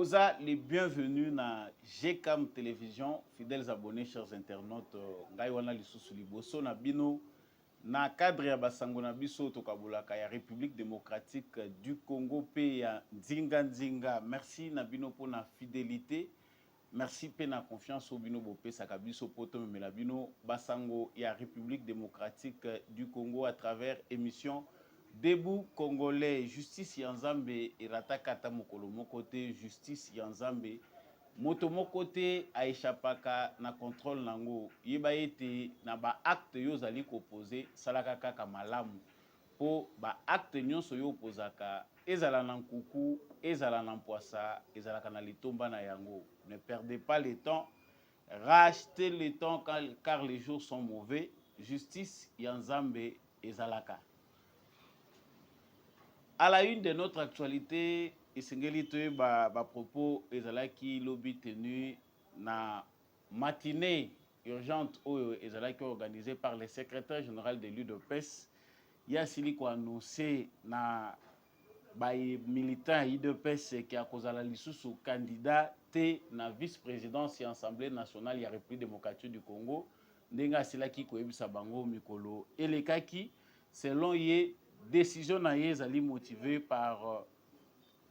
Boza, les bienvenus na GCAM Télévision, fidèles abonnés, chers internautes. Ngai wana lisusu liboso na bino na cadre ya basango na biso tokabulaka ya République démocratique du Congo pe ya Nzinga Nzinga. Merci na bino pour na fidélité. Merci pe na confiance au bino bopesaka biso poto memela bino basango ya République démocratique du Congo à travers émission Debout Congolais, justice Yanzambe iratakata mokolo mokote, justice Yanzambe moto mokote aishapaka na contrôle nango yeba ete na ba acte yo zali koposer salaka kaka malamu po ba acte nyonso yo opozaka ezala na nkuku ezala na mpoasa ezalaka na litomba na yango. Ne perdez pas le temps, rachetez le temps car les jours sont mauvais. Justice Yanzambe ezalaka. À la une de notre actualité, Isengeli Toyeba propos ezalaki lobby tenu na matinée urgente ezalaki organisée par le secrétaire général de l'UDPS. Ya siliko annoncé na militant UDPS qui a causé la lisusu candidat te na vice-présidence ya Assemblée nationale ya République démocratique du Congo. Ndenga silaki koyebisa bango mikolo elekaki selon ye décision naïe ali motivée par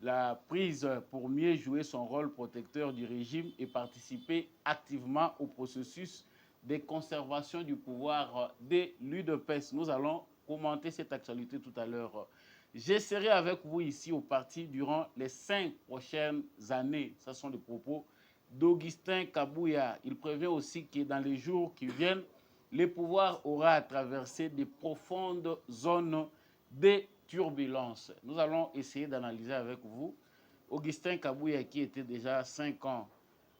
la prise pour mieux jouer son rôle protecteur du régime et participer activement au processus de conservation du pouvoir de l'UDPS. Nous allons commenter cette actualité tout à l'heure. Je serai avec vous ici au parti durant les 5 prochaines années. Ce sont les propos d'Augustin Kabouya. Il prévient aussi que dans les jours qui viennent, le pouvoir aura traversé de profondes zones des turbulences. Nous allons essayer d'analyser avec vous. Augustin Kabouya, qui était déjà 5 ans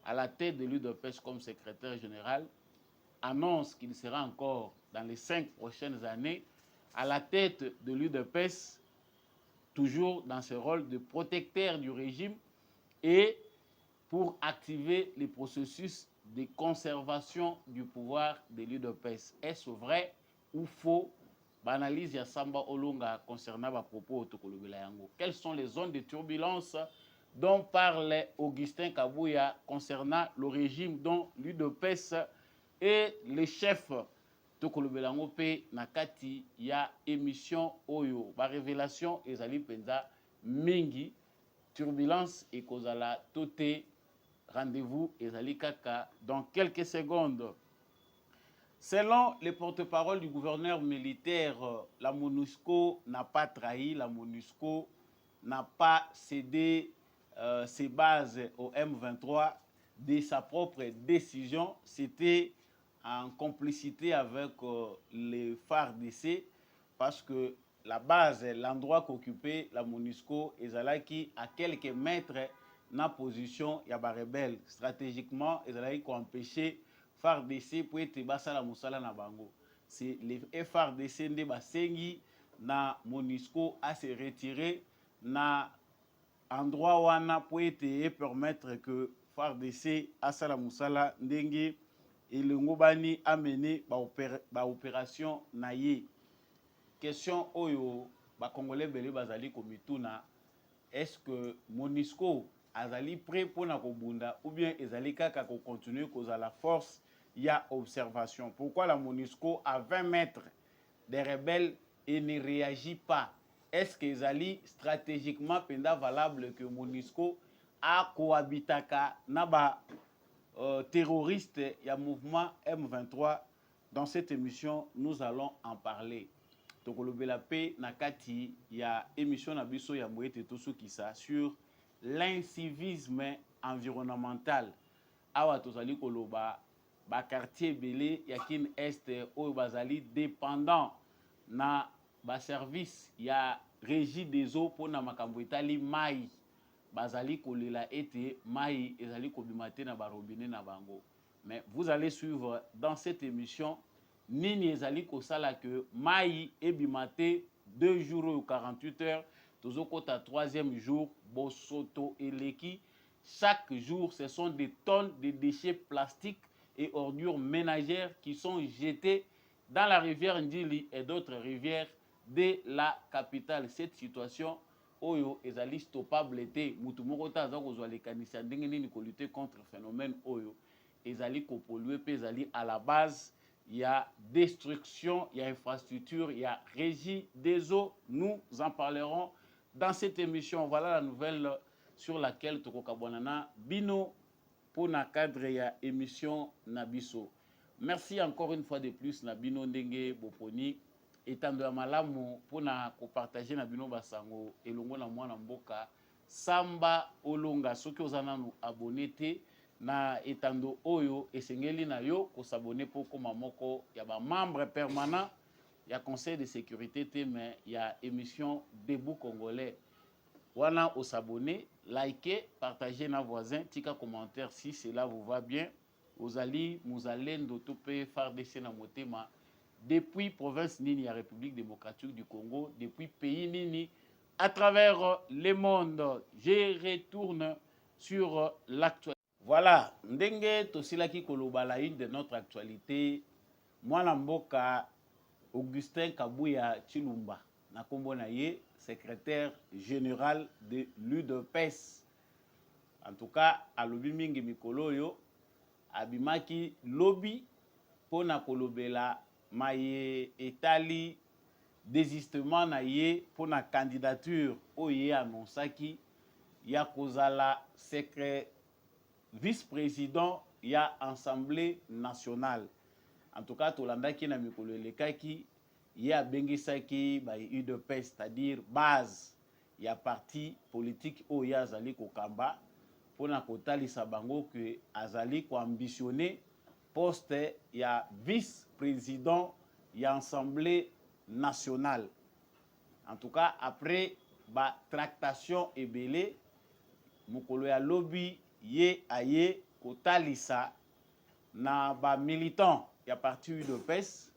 à la tête de l'UDPS comme secrétaire général, annonce qu'il sera encore dans les 5 prochaines années à la tête de l'UDPS, toujours dans ce rôle de protecteur du régime et pour activer les processus de conservation du pouvoir de l'UDPS. Est-ce vrai ou faux? Analyse ya Samba Olunga concernant les propos de Tokolobela Yango. Quelles sont les zones de turbulence dont parle Augustin Kabouya concernant le régime dont l'UDPS et les chefs Tokolobela Yango pe nakati ya émission Oyo. Ba révélation ezali penza mingi turbulence et kozala toté. Rendez-vous ezali kaka dans quelques secondes. Selon les porte-parole du gouverneur militaire, la MONUSCO n'a pas trahi, la MONUSCO n'a pas cédé ses bases au M23 de sa propre décision. C'était en complicité avec les FARDC parce que la base, l'endroit qu'occupait la MONUSCO, ezalaki à quelques mètres na position ya ba rebelle. Stratégiquement, ezalaki ko empêcher FARDC pour être basala musala na bango. C'est les FARDC nde basengi na MONUSCO à se retirer na endroit wana pour être permettre que FARDC asala musala ndenge elengo bani amener ba opération na ye. Question oyo ba congolais belé bazali komituna, est-ce que MONUSCO azali prêt pour na kobunda ou bien ezali kaka ko continuer cause la force ya observation? Pourquoi la MONUSCO à 20 mètres des rebelles et ne réagit pas? Est-ce que ezali stratégiquement penda valable que MONUSCO a cohabitaka na ba terroriste ya mouvement M23? Dans cette émission, nous allons en parler. Tokolobela pe nakati ya émission na biso ya Moete Toso Kisa sur l'incivisme environnemental. Awa tozali koloba ba quartier belé ya kin est oyo bazali dépendant na ba service ya régie des eaux pour na makambo etali mai bazali kolela ete mai ezali kobimate na ba robinet na bango. Mais vous allez suivre dans cette émission nini ezali kosala que mai ebimate 2 jours ou 48 heures tozokota 3e jour bosoto eleki. Chaque jour ce sont des tonnes de déchets plastiques et ordures ménagères qui sont jetées dans la rivière Ndili et d'autres rivières de la capitale. Cette situation oyo ezali stoppable te mutu moko ta aza kozwa likanisi ya ndenge nini lutter contre phénomène oyo ezali kopolue pe ezali à la base ya destruction ya infrastructure ya régie des eaux. Nous en parlerons dans cette émission. Voilà la nouvelle sur laquelle tokokabwanana bino pour na cadre ya émission Nabiso. Merci encore une fois de plus na bino ndenge boponi etando ya malamu pour na partager na bino basango elongo na mwana mboka Samba Olonga. Soki ozana nu abonné te na etando oyo esengeli na yo ko s'abonner pour koma moko ya ba membre permanent ya conseil de sécurité te mais ya émission Debout Congolais. Wana au s'abonner, liker, partager na voisin, tika commentaire si cela vous va bien. Ozali muzalendo tope FARDC na motema depuis province nini ya République démocratique du Congo, depuis pays nini à travers le monde. Je retourne sur l'actualité. Voilà, ndenge tosilaki kolobala une de notre actualité, mwana mboka Augustin Kabuya Chilumba na kombo na ye secrétaire général de l'UDPS. En tout cas, alobi mingi mikolo yo abimaki lobby pona kolobela maye etali désistement na ye pona candidature oye annonçaki ya kozala secret vice-président ya Assemblée nationale. En tout cas, tolandaki na mikolo elekaki ye abengisaki ba UDPS, c'est-à-dire base ya parti politique oyo azali kokamba pona kotalisa bango que azali ko ambitionner poste ya vice-président ya Assemblée nationale. En tout cas, après ba tractation ebele mokolo ya lobby ye aye kotalisa na ba militant ya parti UDPS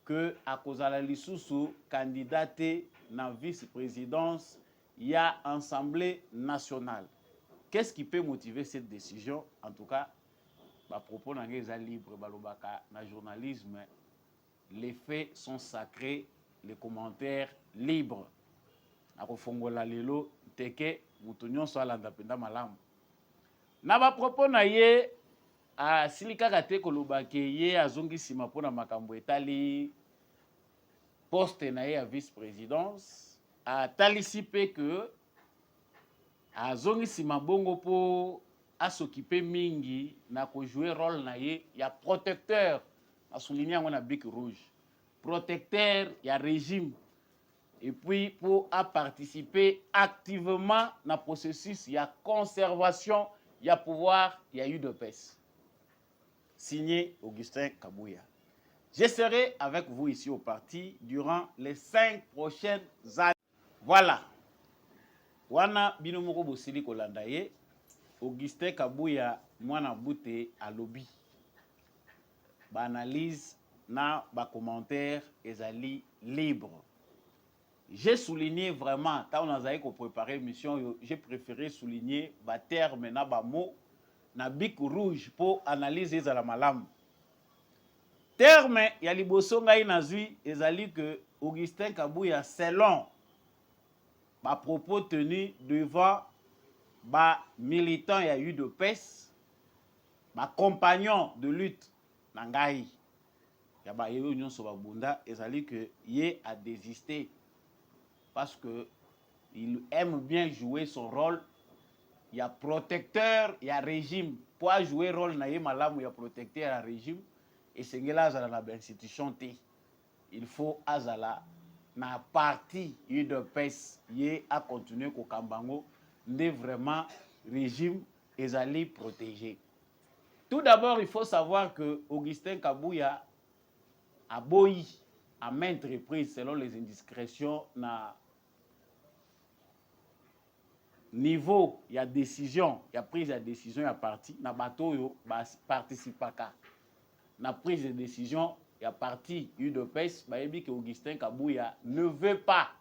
que akozala lisusu candidaté na vice-présidence ya Assemblée nationale. Qu'est-ce qui peut motiver cette décision? En tout cas, ba propos na ngeza libre balobaka na journalisme, les faits sont sacrés, les commentaires libres. Akofongola lelo teke mutu nyonso alanda penda malamu. Na ba propos na ye a silikaka te kolobake ye azongi sima pona makambo etali poste na ye ya vice-présidence a talisi pe que azongi sima bongo po asokipe mingi na ko jouer rôle na ye ya protecteur, a souligné yango na bic rouge, protecteur ya régime, et puis pour a participer activement na processus ya conservation ya pouvoir ya UDPS. Signé Augustin Kabuya. Je serai avec vous ici au parti durant les 5 prochaines années. Voilà. Wana bino moko bosili kolanda ye Augustin Kabuya mwana bute alobi. Ba analyse na ba commentaire ezali libre. J'ai souligné vraiment, quand on a préparé l'émission, j'ai préféré souligner ba terme na ba mot na bic rouge pour analyser za la malam. Terme ya liboso ngai nazui ezali que Augustin Kabuya selon ba propos tenus devant ba militant ya UDPS, ba compagnon de lutte na ngai ya ba yeyo nyonso ba bunda ezali que ye a désisté parce que il aime bien jouer son rôle. Il y a protecteur, il y a régime. Pour jouer rôle na ye malamu ya protecteur ya régime et sengela azala na institution te. Il faut azala na parti UDPS ye a continuer ko kambango nde vraiment régime ezali protégé. Tout d'abord, il faut savoir que Augustin Kabuya a boyi à maintes reprises selon les indiscrétions na niveau ya décision, ya prise de décision ya parti na bato yo ba participaka na prise de décision ya parti UDPS ba yebi que Augustin Kabuya ne veut pas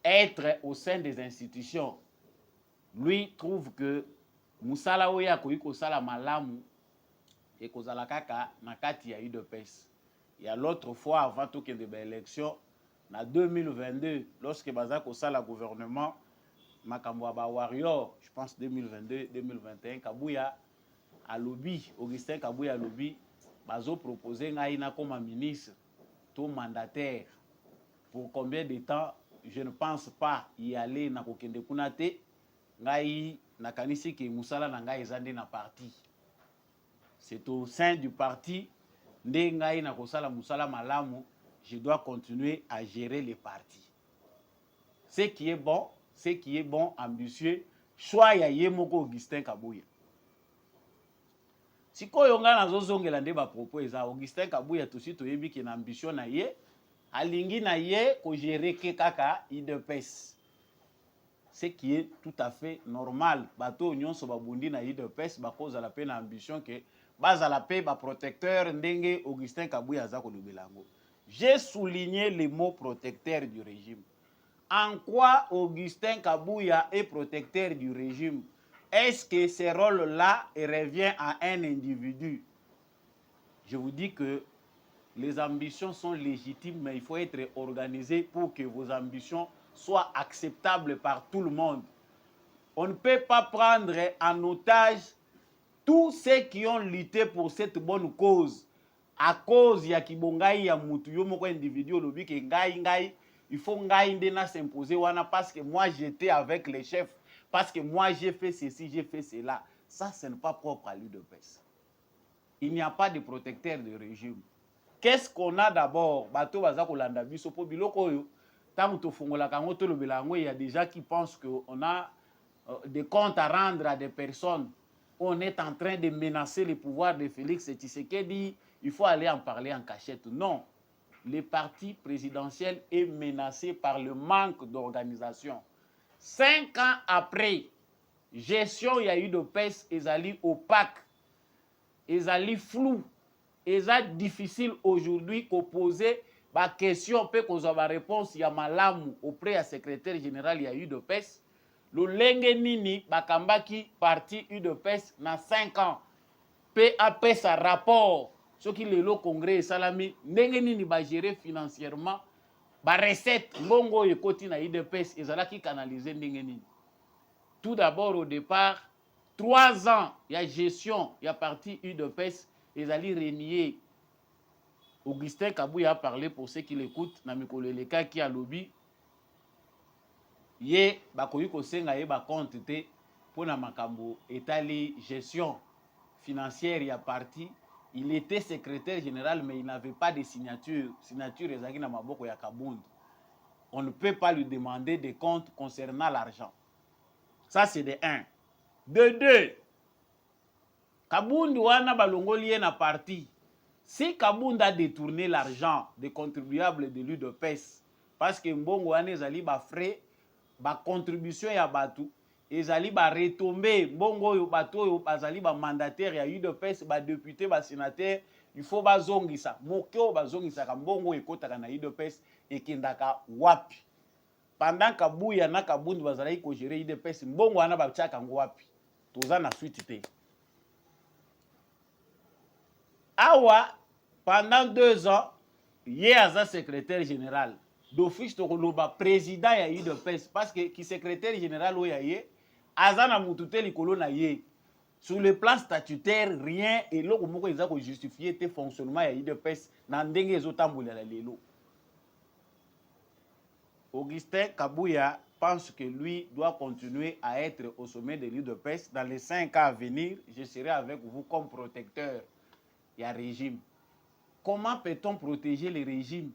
être au sein des institutions. Lui trouve que musala oya ko iko sala malamu et kozala kaka na kati ya UDPS. Il y a l'autre fois avant tout que de l'élection en 2022, lorsque Bazak au la gouvernement, Makambouaba Warrior, je pense 2022-2021, Kabouya à lobby, Augustin Kabouya à lobby, Bazo proposé Ngaïna comme ministre, tout mandataire. Pour combien de temps, je ne pense pas y aller na kokende kunate, Ngaï nakanisi ke musala na Ngaï zande na parti. C'est au sein du parti, nde Ngaï na kosala musala malamu, je dois continuer à gérer les partis. Ce qui est bon, ambitieux, choix ya yemoko Augustin Kabouya. Si koyo nga nazozongela nde ba propos eza Augustin Kabouya tosi toyebi ke na ambition na ye, alingi na ye ko gérer ke kaka IDPS. Ce qui est tout à fait normal. Bato nyonso babundi na IDPS bakoza la pe na ambition ke baza la pe ba protecteur ndenge Augustin Kabouya za ko lubelango. J'ai souligné le mot protecteur du régime. En quoi Augustin Kabouya est protecteur du régime? Est-ce que ce rôle-là revient à un individu? Je vous dis que les ambitions sont légitimes, mais il faut être organisé pour que vos ambitions soient acceptables par tout le monde. On ne peut pas prendre en otage tous ceux qui ont lutté pour cette bonne cause. À cause ya kibongai ya mutu yo moko individu lobi ke ngai il faut ngai ndena s'imposer wana parce que moi j'étais avec les chefs, parce que moi j'ai fait ceci, j'ai fait cela. Ça ce n'est pas propre à l'UDPS. Il n'y a pas de protecteur de régime. Qu'est-ce qu'on a d'abord? Bato baza kolanda biso po biloko yo tango to fongola kango to lobela ngo il y a des gens qui pensent que on a des comptes à rendre à des personnes. On est en train de menacer le pouvoir de Félix Tshisekedi. Il faut aller en parler en cachette. Non. Le parti présidentiel est menacé par le manque d'organisation. 5 ans après, gestion il y a eu de PES, ezali opaque, ezali flou, ezali difficile aujourd'hui qu'opposer ma question peut qu'on ait ma réponse il y a malamu auprès du secrétaire général il y a eu de PES. Le lenge nini bakambaki parti UDPS na 5 ans. PAP sa rapport. Ce qui est le congrès salami ndenge nini ba gérer financièrement ba recette mbongo ekoti na UDPS ezalaki canaliser ndenge nini. Tout d'abord au départ 3 ans ya gestion ya parti UDPS ezali renier. Augustin Kabouya a parlé pour ceux qui l'écoutent na mikolo eleka ki a lobby ye bakoyi kosenga ye ba compte te pona makambo etali gestion financière ya parti. Il était secrétaire général, mais il n'avait pas de signature. Signature ezaki na maboko ya Kabundu. On ne peut pas lui demander des comptes concernant l'argent. Ça, c'est de 1. De 2, Kabundu wana balongoli na parti. Si Kabundu a détourné l'argent des contribuables de l'UDPS, parce que mbongo wana ezali ba frais, ba contribution ya batu, ezali ba retomber mbongo yo bato yo bazali ba mandataire ya UDPS, ba député, ba sénateur, il faut bazongisa mokyo bazongisa ka mbongo ekotaka na UDPS ekendaka wapi. Pendant Kabouya na Kabundu bazali ko gérer UDPS, mbongo wana ba tchaka wapi. Toza na suite te. Awa pendant 2 ans, yé aza secrétaire général. D'office to koloba président ya UDPS parce que qui secrétaire général o ya yé azana mutute likolo na yé. Sur le plan statutaire, rien et loko moko ezako justifier te fonctionnement ya UDPS na ndenge ezotambolela lelo. Augustin Kabouya pense que lui doit continuer à être au sommet de l'UDPS. Dans les 5 ans à venir, je serai avec vous comme protecteur du régime. Comment peut-on protéger le régime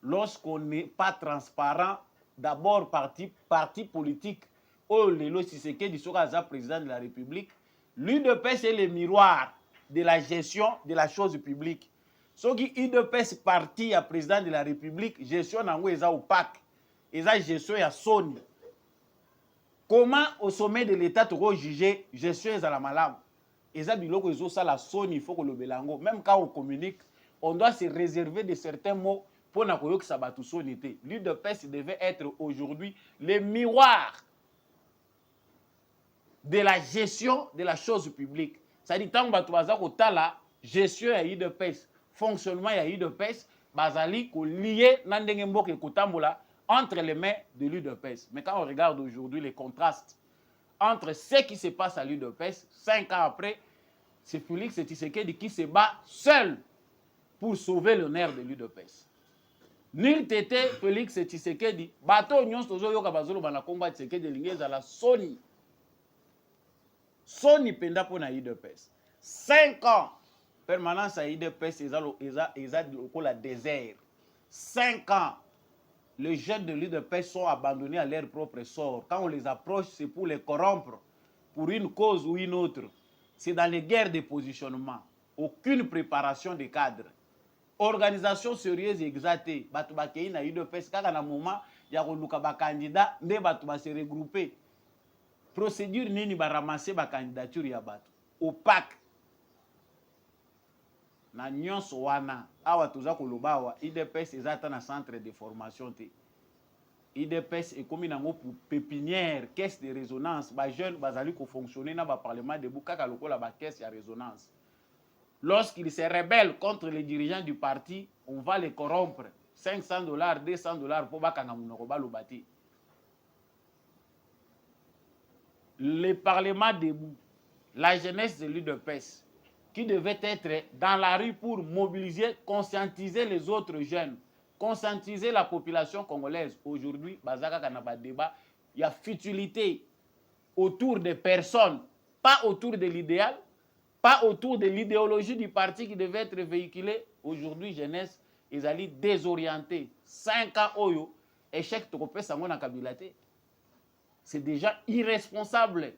lorsqu'on n'est pas transparent? D'abord, parti politique, oh, Lelo Tshisekedi Sokaza, président de la République. L'UDPS est le miroir de la gestion de la chose publique. Ce qui UDPS parti à président de la République, gestion nango eza opaque, eza gestion ya Sony. Comment au sommet de l'État tu vas juger gestion eza la malamu? Eza biloko ezo ça la Sony, il faut que le belango. Même quand on communique, on doit se réserver de certains mots pour na koyo que ça batu Sony te. L'UDPS devait être aujourd'hui le miroir de la gestion de la chose publique. Ça dit tant batu baza ko tala gestion ya UDPS, fonctionnement ya UDPS, bazali lié nandenge mboka kotambola entre les mains de l'UDPS. Mais quand on regarde aujourd'hui les contrastes entre ce qui se passe à l'UDPS, 5 ans après, c'est Félix Tshisekedi qui se bat seul pour sauver l'honneur de l'UDPS. Nul t'était Félix Tshisekedi, bateau nyonso tozo yoka bazolo bana combat Tshisekedi lingeza la Sony. Sony penda pour na UDPS. 5 ans permanence à UDPS eza lokola désert. 5 ans. Les jeunes de l'UDPS sont abandonnés à leur propre sort. Quand on les approche, c'est pour les corrompre, pour une cause ou une autre. C'est dans les guerres de positionnement. Aucune préparation des cadres. Organisation sérieuse et exaltée. Batu bakei na UDPS kaka na moment ya koluka ba candidat nde batu ba se regrouper. Procédure nini ba ramasser ba candidature ya batu. Opaque. Na nyonso wana awa toza koloba awa UDPS ezata na centre de formation te. UDPS ekomi nango pépinière, caisse de résonance, ba jeune bazali ko fonctionner na ba parlement debout kaka lokola ba caisse ya résonance. Lorsqu'ils se rebellent contre les dirigeants du parti, on va les corrompre. $500, $200 pour bakanga munoko balobati. Le parlement debout, la jeunesse de l'UDPS qui devait être dans la rue pour mobiliser, conscientiser les autres jeunes, conscientiser la population congolaise. Aujourd'hui, bazaka kanaba débat, il y a futilité autour des personnes, pas autour de l'idéal, pas autour de l'idéologie du parti qui devait être véhiculée. Aujourd'hui, jeunesse, ils allaient désorienter. 5 ans, oyo, échec tokopé sango na kabilate. C'est déjà irresponsable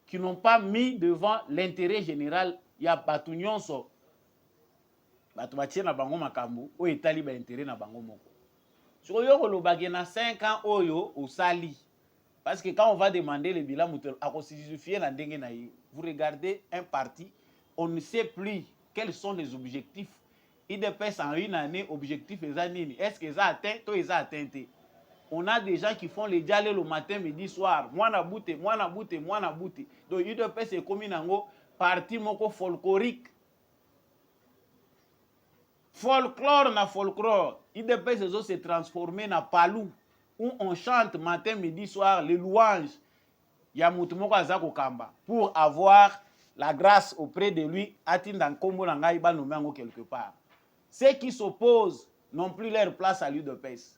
qui n'ont pas mis devant l'intérêt général. Il y a batu nyonso batu batie na bango makambo o etali ba intérêt na bango moko. Sur yo kolobaki na 5 ans oyo osali. Parce que quand on va demander le bilan mutuel à justifier na ndenge na yi, vous regardez un parti, on ne sait plus quels sont les objectifs. IDPS en une année, objectif eza nini? Est-ce que ça atteint? To eza atteint. On a des gens qui font les dialogues le matin, midi, soir. Moi na boute. Donc IDPS est comme nango parti moko folklorique. Folklore na folklore. IDPS se transformé na palou où on chante matin, midi, soir les louanges. Ya mutu moko azako kamba pour avoir la grâce auprès de lui. Atinda nkombo na ngai ba nommé ngo quelque part. Ceux qui s'opposent n'ont plus leur place à l'UDPS.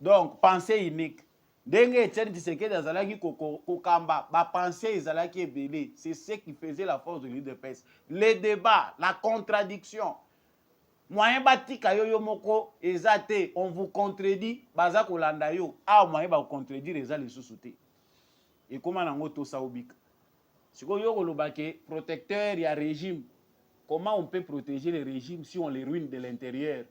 Donc pensée unique. Denge Etienne Tshisekedi azalaki kokamba, ba pensée ezalaki ebele. C'est ce qui faisait la force de l'UDPS. Les débats, la contradiction. Moyen batika yo moko ezate, on vous contredit, baza kolanda yo. Ah moyen ba contredire eza les sous-soutés. Et comment nango to saobika. Siko yo kolobake protecteur ya régime. Comment on peut protéger les régimes si on les ruine de l'intérieur?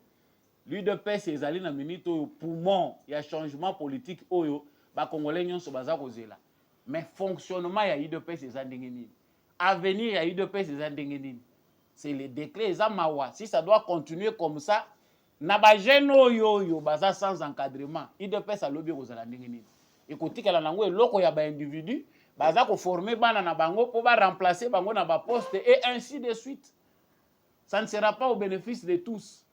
L'UDPS ezali na minute oyo poumon ya changement politique oyo ba congolais nyonso baza kozela. Mais fonctionnement ya UDPS eza ndenge nini? Avenir ya UDPS eza ndenge nini? C'est le décret eza mawa. Si ça doit continuer comme ça, na ba jeune oyo baza sans encadrement, UDPS alobi kozala ndenge nini? Ekotikala nango eloko ya ba individu baza ko former bana na bango pour ba remplacer bango na ba poste et ainsi de suite. Ça ne sera pas au bénéfice de tous.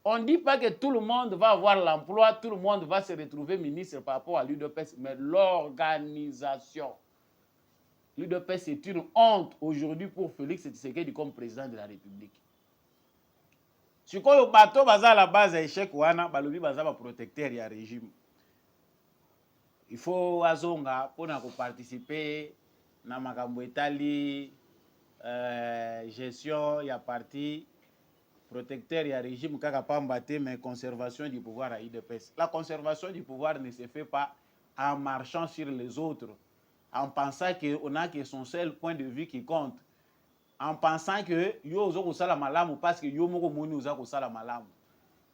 On ne dit pas que tout le monde va avoir l'emploi, tout le monde va se retrouver ministre par rapport à l'UDPS, mais l'organisation. L'UDPS est une honte aujourd'hui pour Félix Tshisekedi comme président de la République. Si on bateau baza à la base à échec wana, balobi baza ba protecteur ya régime. Il faut azonga pour participer na makambo etali gestion ya parti protecteur et régime kaka pambate, mais conservation du pouvoir à UDPS. La conservation du pouvoir ne se fait pas en marchant sur les autres, en pensant qu'on a que son seul point de vue qui compte, en pensant que yo ozo sala malamu parce que yo moko moni ozo sala malamu.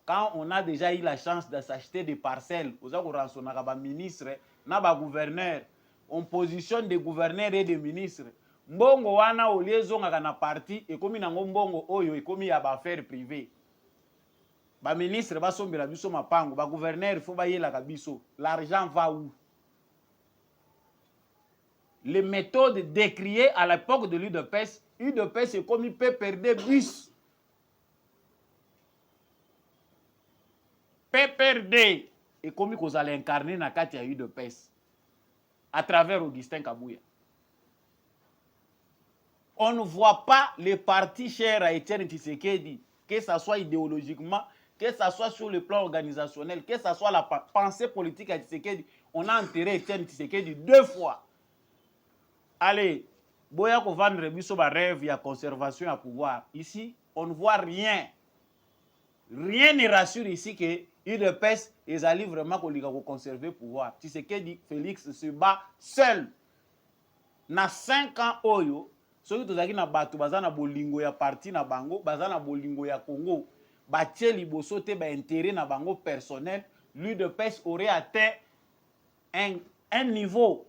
Quand on a déjà eu la chance de s'acheter des parcelles, ozo ransonaka ba ministre na ba gouverneur, on positionne des gouverneurs et des ministres. Mbongo wana oliezonga na parti ekomi nango mbongo oyo ekomi ya ba affaire privée. Ba ministre ba sombela biso mapango, ba gouverneur faut ba yela ka biso. L'argent va où? Les méthodes décriées à l'époque de l'UDPS, UDPS est comme il peut perdre bus. PPRD et comme vous allez incarner dans Katia UDPS à travers Augustin Kabouya. On ne voit pas les partis chers à Etienne Tshisekedi, que ce soit idéologiquement, que ce soit sur le plan organisationnel, que ce soit la pensée politique à Tshisekedi. On a enterré Etienne Tshisekedi 2 fois. Allez, boya ko vendre biso ba rêve ya conservation à pouvoir. Ici, on ne voit rien. Rien ne rassure ici que UDPS ils allaient vraiment conserver le pouvoir. Tshisekedi Félix se bat seul. Na 5 ans oyo, ceux qui ont na batu bazana bolingo ya parti na bango, bazana bolingo ya Congo, batie liboso te ba intérêt na bango personnel, l'UDPS aurait atteint un niveau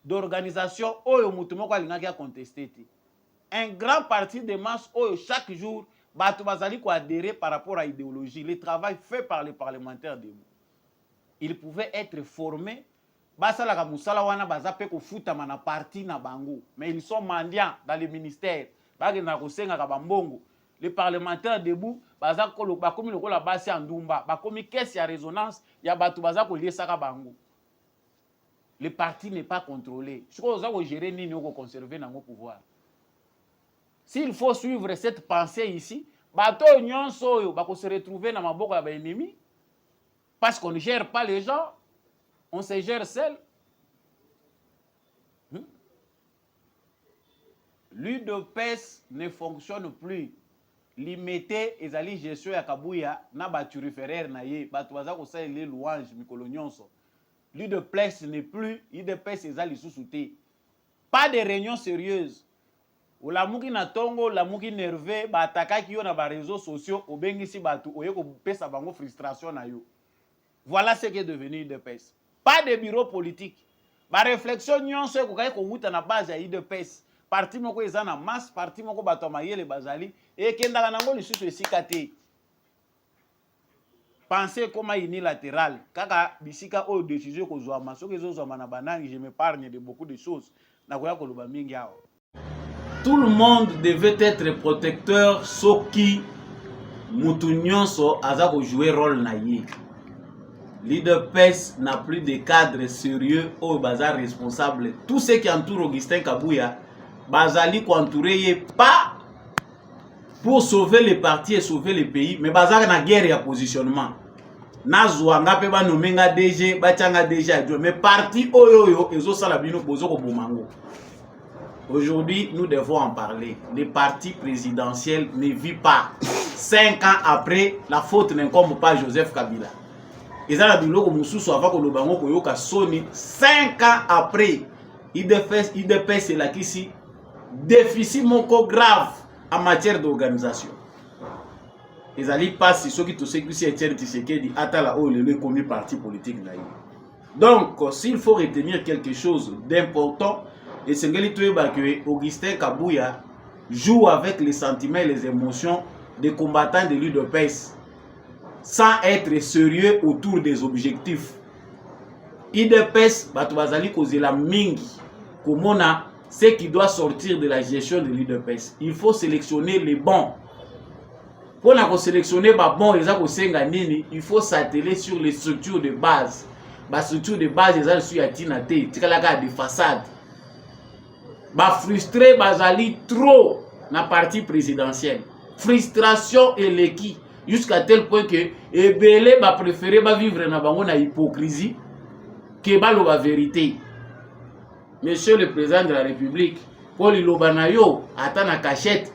d'organisation oyo mutu moko alingaki a contesté. Un grand parti de masse oyo chaque jour batu bazali ko adhérer par rapport à l'idéologie, le travail fait par les parlementaires de nous. Ils pouvaient être formés basala ka musala wana baza pe ko futa mana parti na bango, mais ils sont mendiants dans les ministères. Bagi na ko senga ka bambongo. Les parlementaires debout baza ko ba komi lokola basi andumba, ba komi caisse ya résonance ya batu baza ko liesa ka bango. Le parti n'est pas contrôlé. Je crois que vous gérer ni nous conserver dans nos pouvoirs. S'il faut suivre cette pensée ici, bato nyonso ba ko se retrouver dans maboko ya ba ennemi parce qu'on ne gère pas les gens. On se gère seul. L'UDPS ne fonctionne plus. Limité ezali gestion ya Kabouya na batu référaire na ye. Batu baza ko sa les louanges mikolo nyonso. L'UDPS n'est plus. UDPS ezali sous-souté. Pas de réunion sérieuse. Ou la muki na tongo, la muki nerveux, ba attaquaki yo na ba réseaux sociaux, obengisi batu, oye ko pesa bango frustration na yo. Voilà ce qui est devenu UDPS. Pas de bureau politique. Ba réflexion nyonso ko kay ko wuta na base ya UDPS. Parti moko eza na masse, parti moko bato mayele bazali et kendaka nango lisusu esika te. Pensez comme unilatéral. Kaka bisika o décision ko zwama, soki ezo zwama na banani, je m'épargne de beaucoup de choses. Na koya ko loba mingi awo. Tout le monde devait être protecteur soki mutu nyonso aza ko jouer rôle na ye. L'UDPS n'a plus de cadre sérieux au bazar responsable. Tout ce qui entoure Augustin Kabouya, bazali ko entourer pas pour sauver les partis et sauver le pays, mais bazar na guerre ya positionnement. Nazwa nga pe ba nomenga DG, ba tanga DG, mais parti oyoyo ezo sala bino bozo ko bomango. Aujourd'hui, nous devons en parler. Les partis présidentiels ne vivent pas. 5 ans après, la faute n'incombe pas Joseph Kabila. Ils ont biloko mususu avant que le bango koyoka soni 5 ans après IDPS et la kisi déficit moko grave en matière d'organisation. Ils allaient passer ceux qui tout ce qui Etienne Tshisekedi atala o le commis parti politique naïe. Donc s'il faut retenir quelque chose d'important, et c'est que Augustin Kabouya joue avec les sentiments et les émotions des combattants de l'UDPS sans être sérieux autour des objectifs. IDPS, Batouazali Kozela Mingi, Komona, ce qui doit sortir de la gestion de l'UDPS. Il faut sélectionner les bons. Pour sélectionner les bons, il faut s'atteler sur les structures de base. Les structures de base, ils sont des façades. Frustré, bazali trop na partie présidentielle. Frustration et l'équipe. Jusqu'à tel point que Ebele va préférer vivre na hypocrisie que la vérité. Monsieur le président de la République, Paul Ilobanayo, attend la cachette,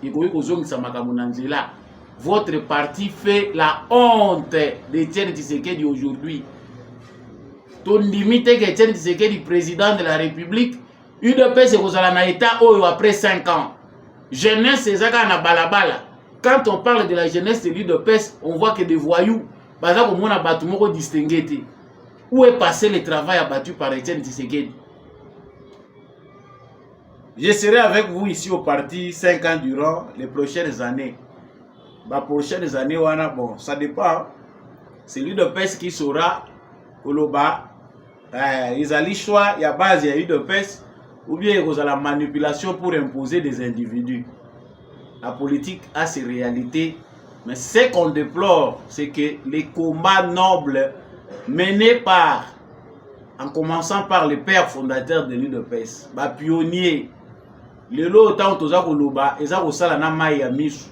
votre parti fait la honte d'Etienne Tshisekedi aujourd'hui. Ton limite que Etienne Tshisekedi, président de la République, UDPS est dans l'état après 5 ans. Jeunesse, c'est ça na balabala. Quand on parle de la jeunesse de l'UDPS, on voit que des voyous, distingué. Où est passé le travail abattu par Etienne Tshisekedi? Je serai avec vous ici au parti 5 ans durant les prochaines années. Les prochaines années, bon, ça dépend. C'est l'UDPS qui saura ils allaient choix, il y a base, il y a UDPS, ou bien il y a la manipulation pour imposer des individus. La politique a ses réalités Mais ce qu'on déplore, c'est que les combats nobles menés par, en commençant par les pères fondateurs de l'UDPS, les pionniers, les autant toza koloba, eza kosala na mai ya misu.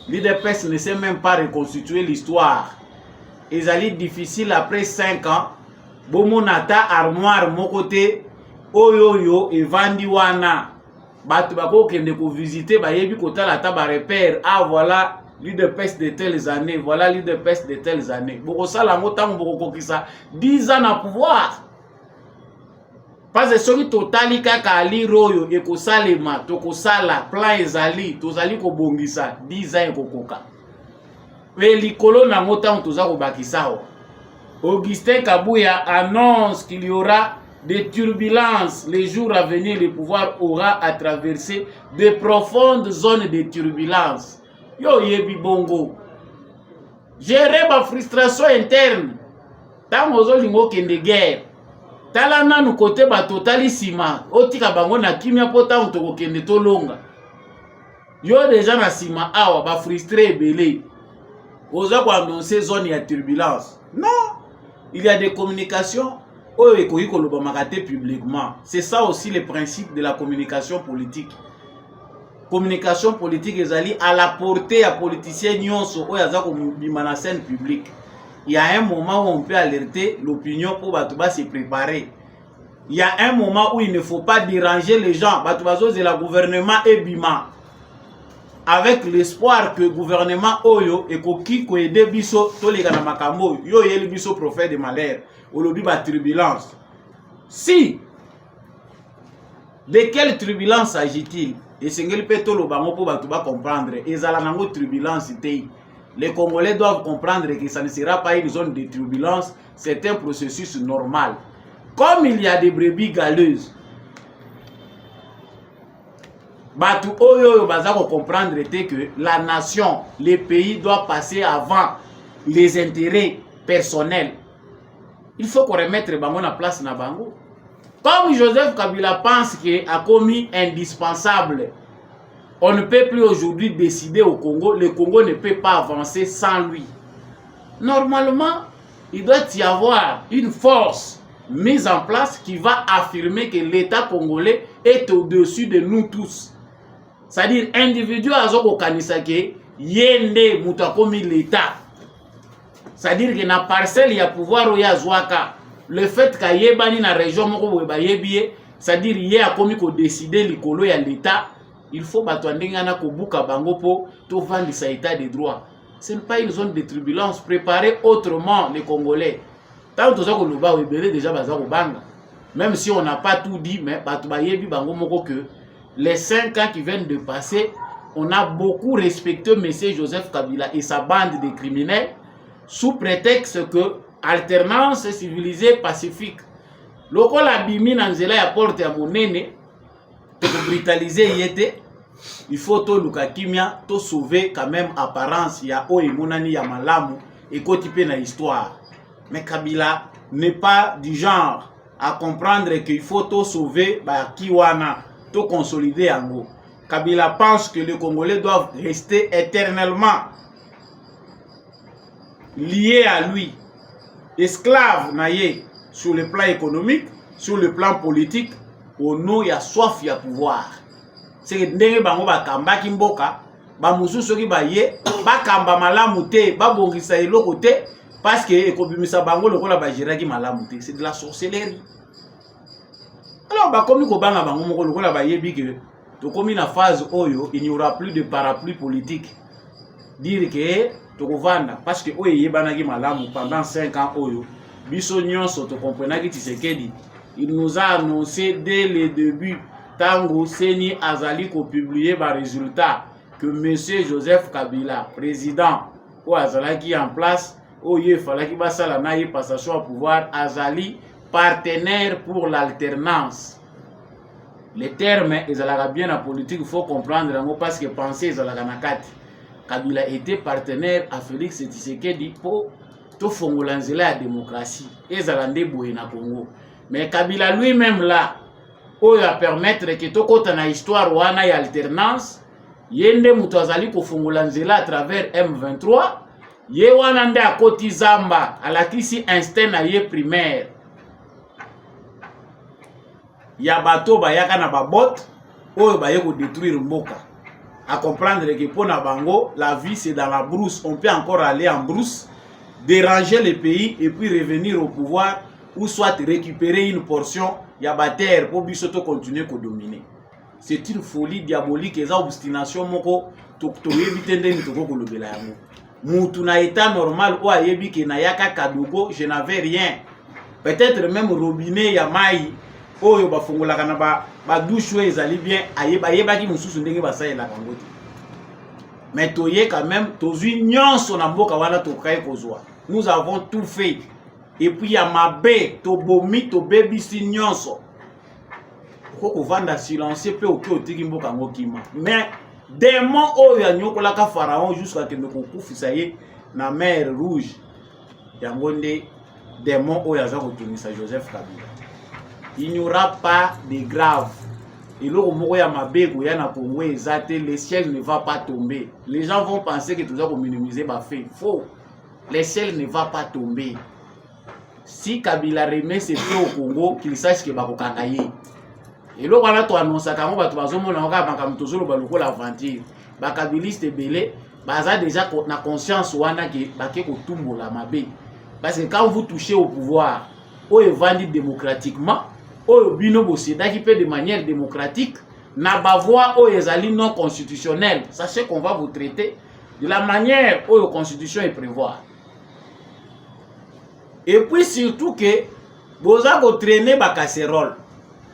L'UDPS ne sait même pas reconstituer l'histoire. Ezali difficile après 5 ans. Bomonata armoire mon côté, oyoyo et vandi wana. Batu bako kende ko visiter, ba yebi kota la taba repère. Ah voilà l'UDPS de telles années, voilà l'UDPS de telles années. Boko sala motango boko kokisa 10 ans à pouvoir. Parce que soki totali kaka ali royo ekosalema tokosala plan ezali tozali kobongisa 10 ans ekokoka. Mais likolo na motango toza kobakisa o. Augustin Kabouya annonce qu'il y aura des turbulences les jours à venir. Le pouvoir aura à traverser de profondes zones de turbulences. Yo yebi bongo. Gérer ma frustration interne. Tamozo lingo kende guerre. Tala nanu kote ba totalisima. Otika bango na kimia pota ontoko kende tolonga. Yo déjà na sima awa ba frustré belé. Oza ko annoncer zone ya turbulence. Non. Il y a des communications publiquement. C'est ça aussi le principe de la communication politique. Communication politique est à la portée à politiciens nyonso ou yazako bimana scène publique. Il y a un moment où on peut alerter l'opinion pour Batouba se préparer. Il y a un moment où il ne faut pas déranger les gens. Batouba de la gouvernement et bima. Avec l'espoir que le gouvernement Oyo et Koki ko aider biso to les gana makambo yo yeli biso prophète de malheur au lobby ba turbulence. Si de quelle turbulence s'agit-il? Et sengeli peto lo bango po batu ba comprendre ezala nango turbulence te. Les Congolais doivent comprendre que ça ne sera pas une zone de turbulence, c'est un processus normal. Comme il y a des brebis galeuses, Batu oyo bazako comprendre que la nation, les pays doivent passer avant les intérêts personnels. Il faut qu'on remette bango na place na bango. Comme Joseph Kabila pense qu'il a commis indispensable, on ne peut plus aujourd'hui décider au Congo, le Congo ne peut pas avancer sans lui. Normalement, il doit y avoir une force mise en place qui va affirmer que l'État congolais est au-dessus de nous tous. C'est-à-dire, individu azoko kanisa ke yende mutakomi l'État. C'est-à-dire que na parcelle ya pouvoir ou ya zwaka. Le fait que yebani na région moko ba yebie, c'est-à-dire yé a komi ko décider likolo ya l'État, il faut batwandenga na ko buka bango po to vandi sa état de droit. Ce n'est pas une zone de turbulence. Préparer autrement les Congolais. Tant que ça ko loba webele déjà bazako banga. Même si on n'a pas tout dit, mais batu ba yebi bango moko que les 5 ans qui viennent de passer, on a beaucoup respecté M. Joseph Kabila et sa bande de criminels sous prétexte que alternance civilisée pacifique. Loko la bimi na nzela ya porte ya monene pour brutaliser yete, il faut to luka kimia to sauver quand même apparence ya o emonani ya malamu et kotipe na histoire. Mais Kabila n'est pas du genre à comprendre qu'il faut to sauver ba kiwana to consolider Ango. Kabila pense que les Congolais doivent rester éternellement liés à lui, esclaves naïe sur le plan économique, sur le plan politique, au nom ya soif ya pouvoir. C'est que ndenge bango ba kamba kimboka, ba mususu ki ba ye, ba kamba malamu te, ba bongisa eloko te parce que ekobimisa bango lokola ba jiraki malamu te, c'est de la sorcellerie. Alors, bah, comme nous avons une phase où il n'y aura plus de parapluie politique. Dire que parce que pendant 5 ans, il nous a annoncé dès le début, Tango Seni Azali ko publié par résultat que M. Joseph Kabila, président, ou Azalaki en place, il fallait qu'il passe la passation au pouvoir, Azali partenaire pour l'alternance. Les termes, ils ont bien la politique, il faut comprendre parce que penser ils ont Kabila était partenaire à Félix Tshisekedi pour tout fongolanzela la démocratie. Ils ont déboué na Congo. Mais Kabila lui-même là, il va permettre que tout côté na histoire ou na alternance, yende mutu azali kofungula nzela à travers M23 ye wana nde akoti zamba alakisi instinct na ye primaire ya bato bayaka na babot oyo baye ko détruire mboka à comprendre que pour na bango la vie c'est dans la brousse, on peut encore aller en brousse, déranger le pays et puis revenir au pouvoir ou soit récupérer une portion ya ba terre pour bisoto continuer ko dominer. C'est une folie diabolique et ça obstination moko to yebite ndeni to ko lobela yango. Mutu na état normal ou ayebi ke na yaka kadogo, je n'avais rien. Peut-être même robinet ya mai oyo bafungolaka na ba douche ezali bien ayeba ki mususu ndenge basalela kango. Mais toye quand même tozui nyonso na mboka wana to kai kozwa. Nous avons tout fait. Et puis ya mabe to bomi to bebisi nyonso. Koko vanda silencieux pe oki otiki mboka ngokima. Mais démon oyo anyokola ka pharaon jusqu'à que me kokufisa ye na mer rouge. Yango nde démon oyo aza kotunisa Joseph Kabila. Il n'y aura pas de grave. Et là, le ciel ne va pas tomber. Les gens vont penser que tout ça pour minimiser ma fait. Faux. Le ciel ne va pas tomber. Si Kabila remet ses pieds au Congo, qu'il sache que Bakokangaye. Et là, on a annoncé que l'aventure. Bakabiliste belé, baza déjà na conscience wana que bakeko tumbo la mabe. Parce que quand vous touchez au pouvoir, ou évandi démocratiquement, ou bino boseda qui peut de manière démocratique, na ba voix ou ezali non constitutionnelle. Sachez qu'on va vous traiter de la manière où la constitution est prévoir. Et puis surtout que vous avez traîné ba casserole.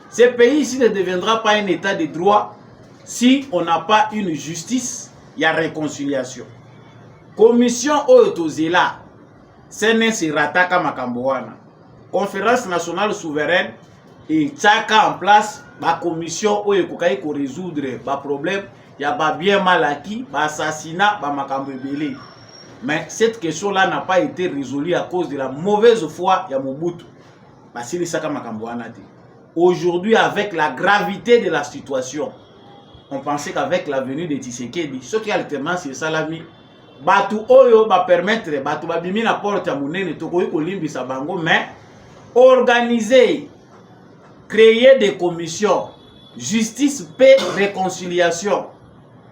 Ce pays ici ne deviendra pas un état de droit si on n'a pas une justice, il y a réconciliation. Commission Oyotozela, Sene Sirataka Makamboana. Conférence nationale souveraine et tchaka en place la commission Oyokokai pour résoudre les problèmes. Il y a pas bien mal acquis, assassinat, Makambebele. Mais cette question-là n'a pas été résolue à cause de la mauvaise foi de Mobutu. Aujourd'hui, avec la gravité de la situation, on pensait qu'avec la venue de Tshisekedi, ce qui est alternance, c'est Salami, Batu Oyo va permettre, Batu Babimi la porte à Mounene, Tokoyi Kolimbi Sabango, mais organiser, créer des commissions, justice, paix, réconciliation.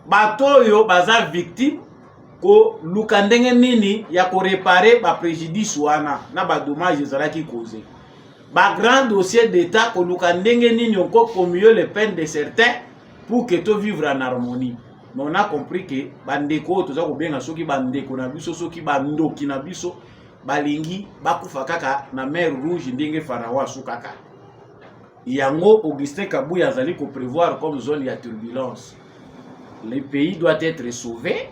Batu Oyo, baza victime, ko lukandenge nini ya ko réparer ba préjudice wana na ba dommage ezalaki causé. Ba grand dossier d'état ko lukandenge nini encore pour mieux les peines de certains pour que tout vivre en harmonie. Mais on a compris que bandeko toza ko benga soki bandeko na biso soki bandoki na biso balingi bakufa kaka na mer rouge ndenge Pharaon sukaka. Yango Augustin Kabuya azali ko prévoir comme zone ya turbulence. Le pays doit être sauvé.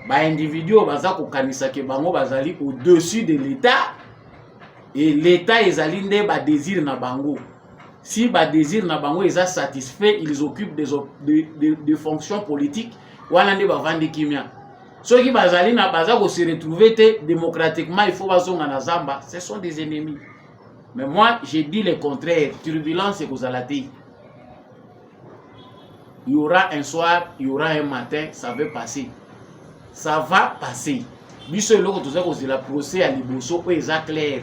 Ba individu baza ko kanisa ke bango bazali au-dessus de l'État et l'État ezali nde ba désir na bango. Si ba désir na bango est satisfait, ils occupent des fonctions politiques wana nde ba vandi kimia. Ceux qui bazali na baza ko se retrouver démocratiquement, il faut bazonga na zamba, ce sont des ennemis. Mais moi, j'ai dit le contraire, turbulence et causalité. Il y aura un soir, il y aura un matin, ça va passer. Ça va passer. Biso loko toza ko la procès à liboso o eza clair.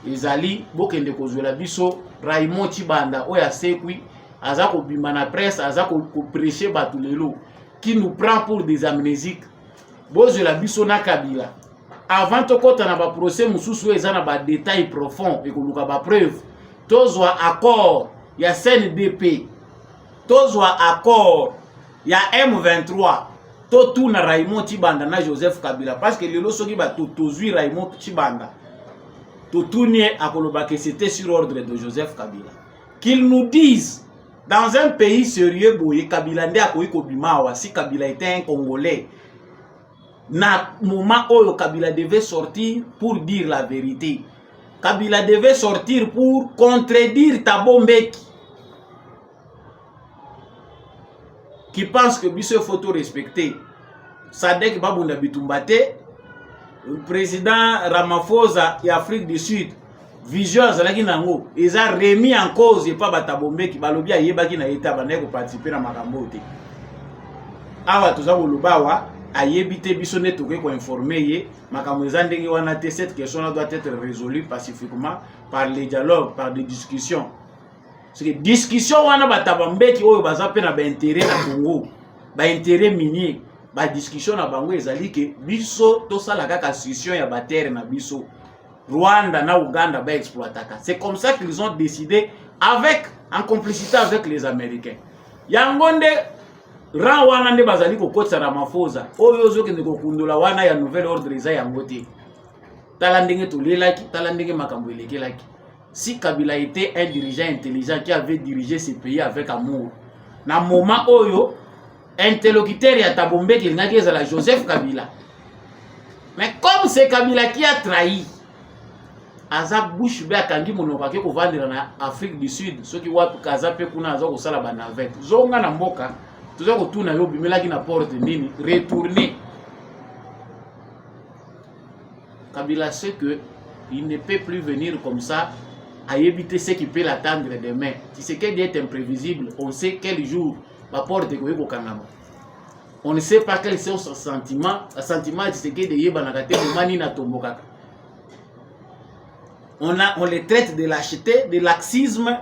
Ezali bokende ko la biso Raymond Chibanda o ya sekwi aza ko bima na presse aza ko prêcher batu lelo qui nous prend pour des amnésiques. Bozo la biso na Kabila. Avant to kota na ba procès mususu eza na ba détails profonds et ko luka ba preuve. Tozwa accord ya CNDP. Tozwa accord ya M23. Tout na Raymond Chibanda na Joseph Kabila parce que lelo soki ba tozui Raymond Chibanda tout nie akoloba que c'était sur ordre de Joseph Kabila qu'ils nous disent dans un pays sérieux boye Kabila nde akoyi kobimawa si Kabila était un Congolais na moment où Kabila devait sortir pour dire la vérité. Kabila devait sortir pour contredire Thabo Mbeki qui pense que biso faut tout respecter. Sadek Babunda Bitumbate, le président Ramaphosa et Afrique du Sud, vision zalaki nango, ils ont remis en cause et pas Thabo Mbeki, balobi ayebaki na état bande ko participer na makambo te. awa toza kolobawa ayebite biso ne toke ko informer ye makambo eza ndenge wana te. Cette question là doit être résolue pacifiquement par les dialogues, par des discussions. C'est que discussion wana batabambeki oyo baza pe na ba intérêt na Congo, ba intérêt minier, ba discussion na bango ezali ke biso to sala kaka session ya ba terre na biso Rwanda na Uganda ba exploitaka. C'est comme ça qu'ils ont décidé en complicité avec les Américains. Yangonde ran wana nde bazali kokotsa Ramaphosa oyo ozokende kokundola wana ya nouvel ordre eza yango te. Tala ndenge tolelaki, tala ndenge makambo elekelaki. Si Kabila était un dirigeant intelligent qui avait dirigé ce pays avec amour, na moment oyo interlocuteur ya Tabombeki ngaki ezala Joseph Kabila. Mais comme c'est Kabila qui a trahi, aza bouche be akangi monoko ke ko vendre na Afrique du Sud, soki watu kaza pe kuna aza ko sala ba navette. Zonga na mboka, tuza ko tuna yo bimelaki na porte nini, retourner. Kabila sait que il ne peut plus venir comme ça à éviter ce qui peut l'attendre demain. Si c'est qu'elle est imprévisible, on sait quel jour la porte est au Kanama. On ne sait pas quel sont son sentiment. Le sentiment c'est que de Yebanakate de Manina Tombokaka. On les traite de lâcheté, de laxisme,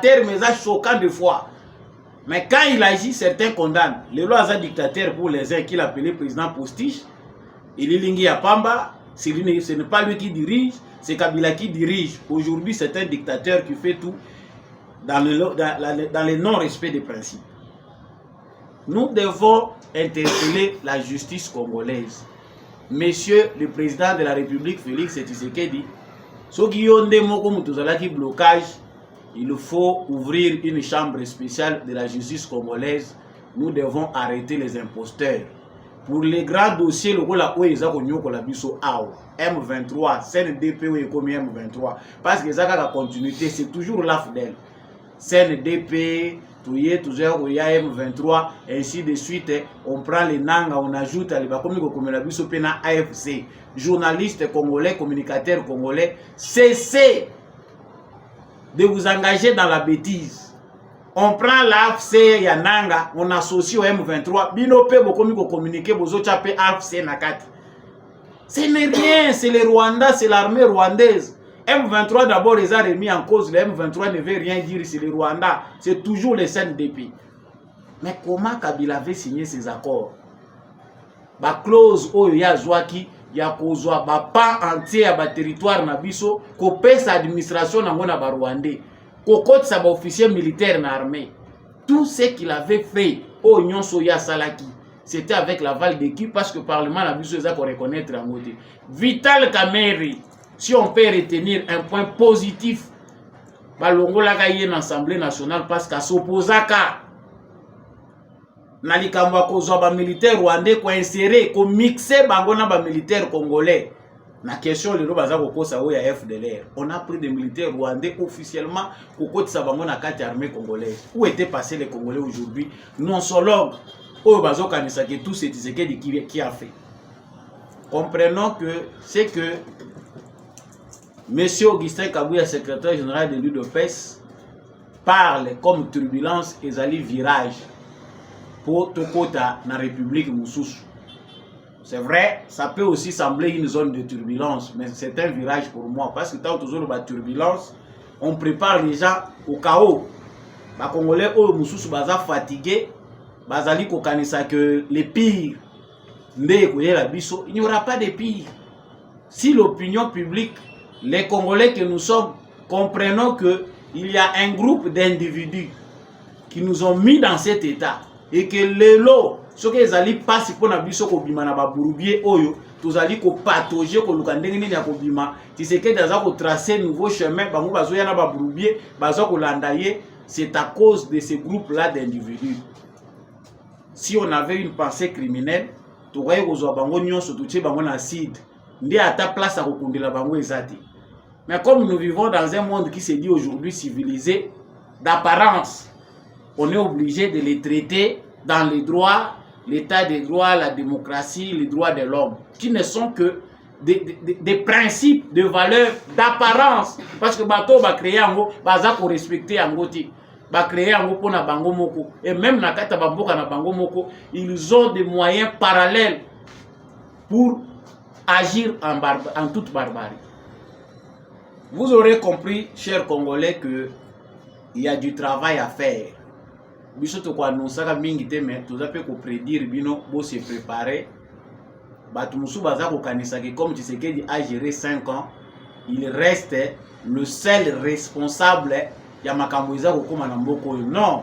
terme choquant de fois. Mais quand il agit, certains condamnent. Le roi a dictateur pour les uns qu'il appelait président postiche. Il est lingué à Pamba. Ce n'est pas lui qui dirige, c'est Kabila qui dirige. Aujourd'hui, c'est un dictateur qui fait tout dans le non-respect des principes. Nous devons interpeller la justice congolaise. Monsieur le président de la République, Félix Tshisekedi, blocage, il faut ouvrir une chambre spéciale de la justice congolaise. Nous devons arrêter les imposteurs. Pour les grands dossiers, le rôle M23, CNDP ou M23, parce que ça a la continuité, c'est toujours la fidèle. CNDP, toujours M23, ainsi de suite. On prend les Nanga, on ajoute les AFC. Journalistes congolais, communicateurs congolais, cessez de vous engager dans la bêtise. On prend l'AFC Yananga, on associe au M23. Binope bokomi ko communiquer bozo chape AFC nakati. Ce n'est rien, c'est le Rwanda, c'est l'armée rwandaise. M23 d'abord les a remis en cause, le M23 ne veut rien dire, c'est le Rwanda, c'est toujours le CNDP. Mais comment Kabila avait signé ces accords? Ba clause oyo ya zwaki ya kozwa ba pas entier ya ba territoire na biso ko pesa administration nango na ba Rwandais. Kokot sa ba officier militaire na armée. Tout ce qu'il avait fait au Union Soya Salaki, c'était avec l'aval d'équipe parce que le Parlement a besoin de reconnaître en côté. Vital Kamerhe, si on peut retenir un point positif, Balongo la gagne l'Assemblée nationale parce qu'à s'opposaka Nalikamba kozwa ba militaire rwandais ko insérer ko mixer bangona ba militaire congolais. La question le baza kokosa o ya FDLR. On a pris des militaires rwandais officiellement pour kotisa bango na carte armée congolaise. Où étaient passés les Congolais aujourd'hui? Non solo o bazo kanisa que tout c'est Tshisekedi qui a fait. Comprenons que c'est que Monsieur Augustin Kabouya, secrétaire général de l'UDPS, parle comme turbulence et zali virage pour Tokota na République Moussoussou. C'est vrai, ça peut aussi sembler une zone de turbulence, mais c'est un virage pour moi. Parce que tant que toujours la turbulence, on prépare les gens au chaos. Les Congolais, eux, Moussoussou, baza fatigués, bazali kokanisa que les pires, il n'y aura pas de pires. Si l'opinion publique, les Congolais que nous sommes, comprenons qu'il y a un groupe d'individus qui nous ont mis dans cet état et que les lots, ce qu'ils allaient passer pour la biso ko bima na ba burubier oyo, tous allaient ko patauger ko lukandenge ni ya ko bima, tu sais que dans ko tracer nouveau chemin, bango bazo ya na ba burubier, bazo ko landaye, c'est à cause de ce groupe là d'individus. Si on avait une pensée criminelle, tu voyais ko zo bango nyonso tu tche bango na acide, ndi à ta place à kokundela bango ezati. Mais comme nous vivons dans un monde qui se dit aujourd'hui civilisé, d'apparence, on est obligé de les traiter dans les droits, l'état des droits, la démocratie, les droits de l'homme, qui ne sont que des principes, de valeurs, d'apparence. Parce que bateau va créer en gros, baza pour respecter en gros. ba créer yango pona bango moko, et même na kata bamboka na bango moko, ils ont des moyens parallèles pour agir en toute barbarie. Vous aurez compris, chers Congolais, que il y a du travail à faire. Biso to ko annoncer mingi te, mais to zape ko prédire bino bo se préparer. Batu musu baza ko kanisa que comme Tshisekedi a géré 5 ans, il reste le seul responsable ya makambo eza ko koma na mboko. Non,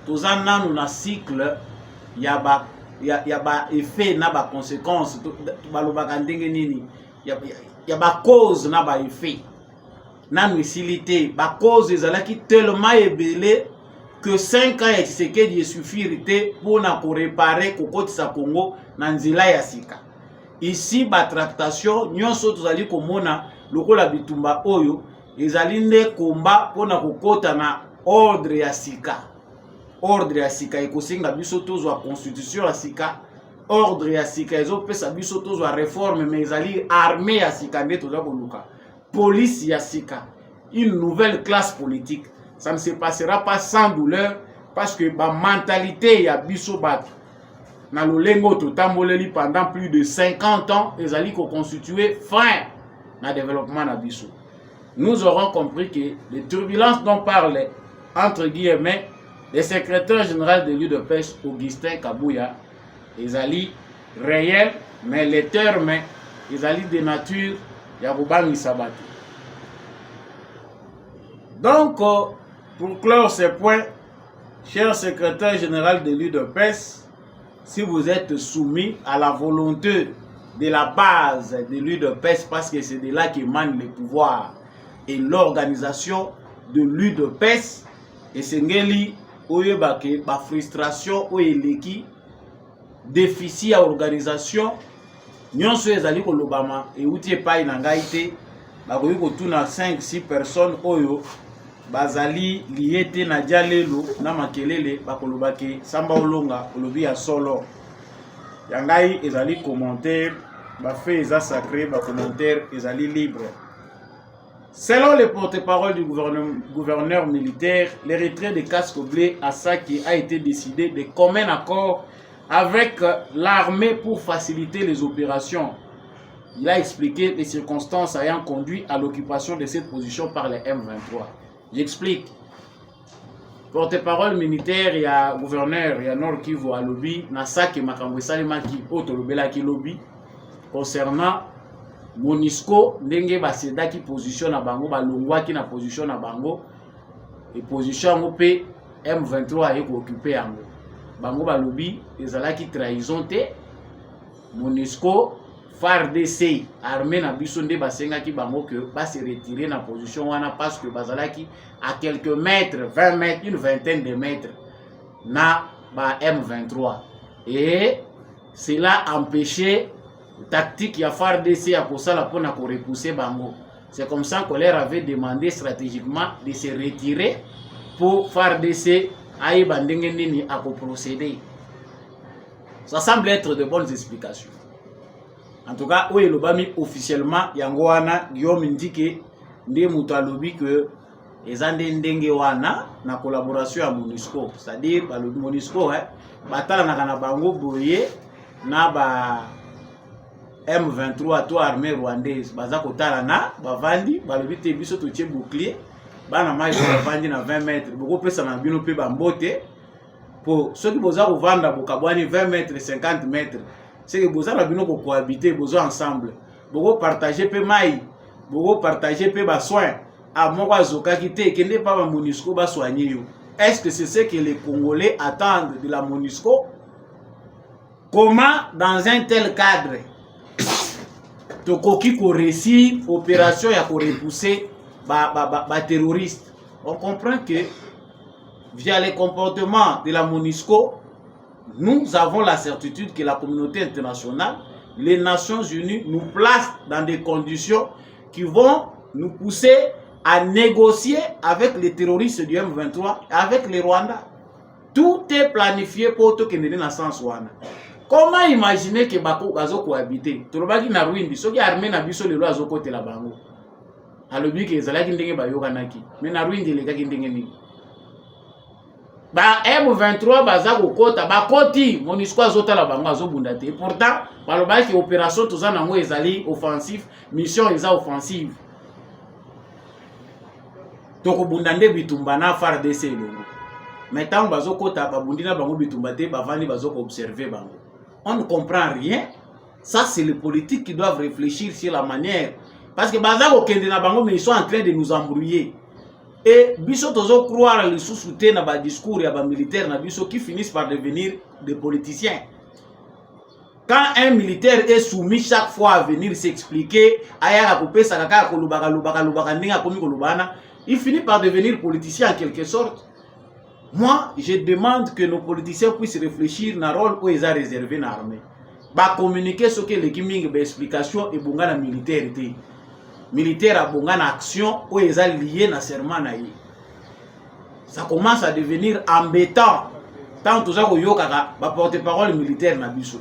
toza nanu na cycle ya ba effet na ba conséquences ba lobaka ndenge nini ya ba cause na ba effet. Nanu esilité ba cause ezalaki tellement ebele que 5 ans ya Tshisekedi suffirité pour na ko réparer kokotisa Congo na nzela ya sika. Ici ba tractation nyonso tozali komona lokola bitumba oyo ezali nde komba pona kokota na ordre ya sika. Ordre ya sika ekosenga biso tozwa constitution ya sika, ordre ya sika ezopesa biso tozwa réforme, mais ezali armée ya sika nde toza koluka, police ya sika, une nouvelle classe politique. Ça ne se passera pas sans douleur, parce que ba mentalité ya biso bato na lolengo totamboleli pendant plus de 50 ans ezali ko constituer frein na développement na biso. Nous aurons compris que les turbulences dont parle entre guillemets le secrétaire général de l'UDPS Augustin Kabouya ezali réel, mais les termes ezali de nature ya kobangisa bato. Donc pour clore ces points, cher secrétaire général de l'UDPS, si vous êtes soumis à la volonté de la base de l'UDPS, parce que c'est de là qu'émane le pouvoir et l'organisation de l'UDPS, et c'est ngeli oyebake ba frustration oyeleki déficit à organisation nyonso ezali kolobama euti epai na ngai te bakoki kotuna 5-6 personnes oyo bazali lié te na dialelo na makelele bakolobake samba olonga olobi ya solo ya ngai ezali commentaire bafe eza sacré ba commentaire ezali libre. Selon le porte-parole du gouverneur militaire, le retrait des casques bleus à Sake a été décidé de commun accord avec l'armée pour faciliter les opérations. Il a expliqué les circonstances ayant conduit à l'occupation de cette position par les M23. J'explique. Porte-parole militaire, il y a gouverneur, il y a Nord Kivu à lobby, na Sake makambo salimaki otolobelaki lobby concernant Monisco ndenge basedaki position na bango balongwaki na position na bango et position yango pe M23 aye ko occuper yango bango balobi ezalaki trahison te. Monisco FARDC armée na biso nde basengaki bango que ba se retirer na position wana parce que bazalaki à quelques mètres, 20 mètres, une vingtaine de mètres na ba M23 et cela empêchait tactique ya FARDC à kosala pona ko repousser bango. C'est comme ça qu'on leur avait demandé stratégiquement de se retirer pour FARDC aille bandenge nini à procéder. Ça semble être de bonnes explications. En tout cas, oui, le bami officiellement yango wana Guillaume indique nde muto alobi que ezande ndenge wana na collaboration ya Monisco, c'est-à-dire le Monisco batala na bango boye na ba M23 to armée rwandaise baza kotala na bavandi balobi te biso to tie bouclier bana mai bavandi na 20 mètres boko pesa na bino pe bambote pour ceux qui boza kovanda bokabwani 20 mètres 50 mètres c'est que boza na bino ko cohabiter bozo ensemble boko partager pe mai boko partager pe ba soin a moko azokaki te kende pa ba Monisco ba soigner yo. Est-ce que c'est ce que les Congolais attendent de la Monisco? Comment dans un tel cadre tokoki ko réussir opération ya ko repousser ba terroristes? On comprend que via les comportements de la Monisco, nous avons la certitude que la communauté internationale, les Nations Unies nous placent dans des conditions qui vont nous pousser à négocier avec les terroristes du M23, avec les Rwandais. Tout est planifié pour tout que dans sens wana. Comment imaginer que bako bazo cohabiter? Tolobaki na Rwindi, soki armée na biso lelo azo kote la bango. Alobi ke ezalaki ndenge bayokanaki. Mais na Rwindi lekaki ndenge nini? ba M23 baza kokota bakoti MONUSCO azotala bango azobunda te. Pourtant balobaki opération toza nango ezali offensif, mission eza offensive. Tokobunda nde bitumba na FARDC elongo. Mais tant bazokota babundi na bango bitumba te bavandi bazoko observer bango. On ne comprend rien. Ça c'est les politiques qui doivent réfléchir sur la manière, parce que bazako kende na bango mais ils sont en train de nous embrouiller. Et biso tozo croire les sous-soutés na ba discours ya ba militaire na biso qui finissent par devenir des politiciens. Quand un militaire est soumis chaque fois à venir s'expliquer, aya couper sa kaka kolubaka lubaka ninga komi kolubana, il finit par devenir politicien en quelque sorte. Moi, je demande que nos politiciens puissent réfléchir na rôle où ils ont réservé na armée. Ba communiquer ce que l'équipe mingi ba explication et bonga na militaire té. Militaire a bonga na action où ils ont lié na serment na yi. Ça commence à devenir embêtant. Tant tout ça ko yokaka ba porte-parole militaire na biso.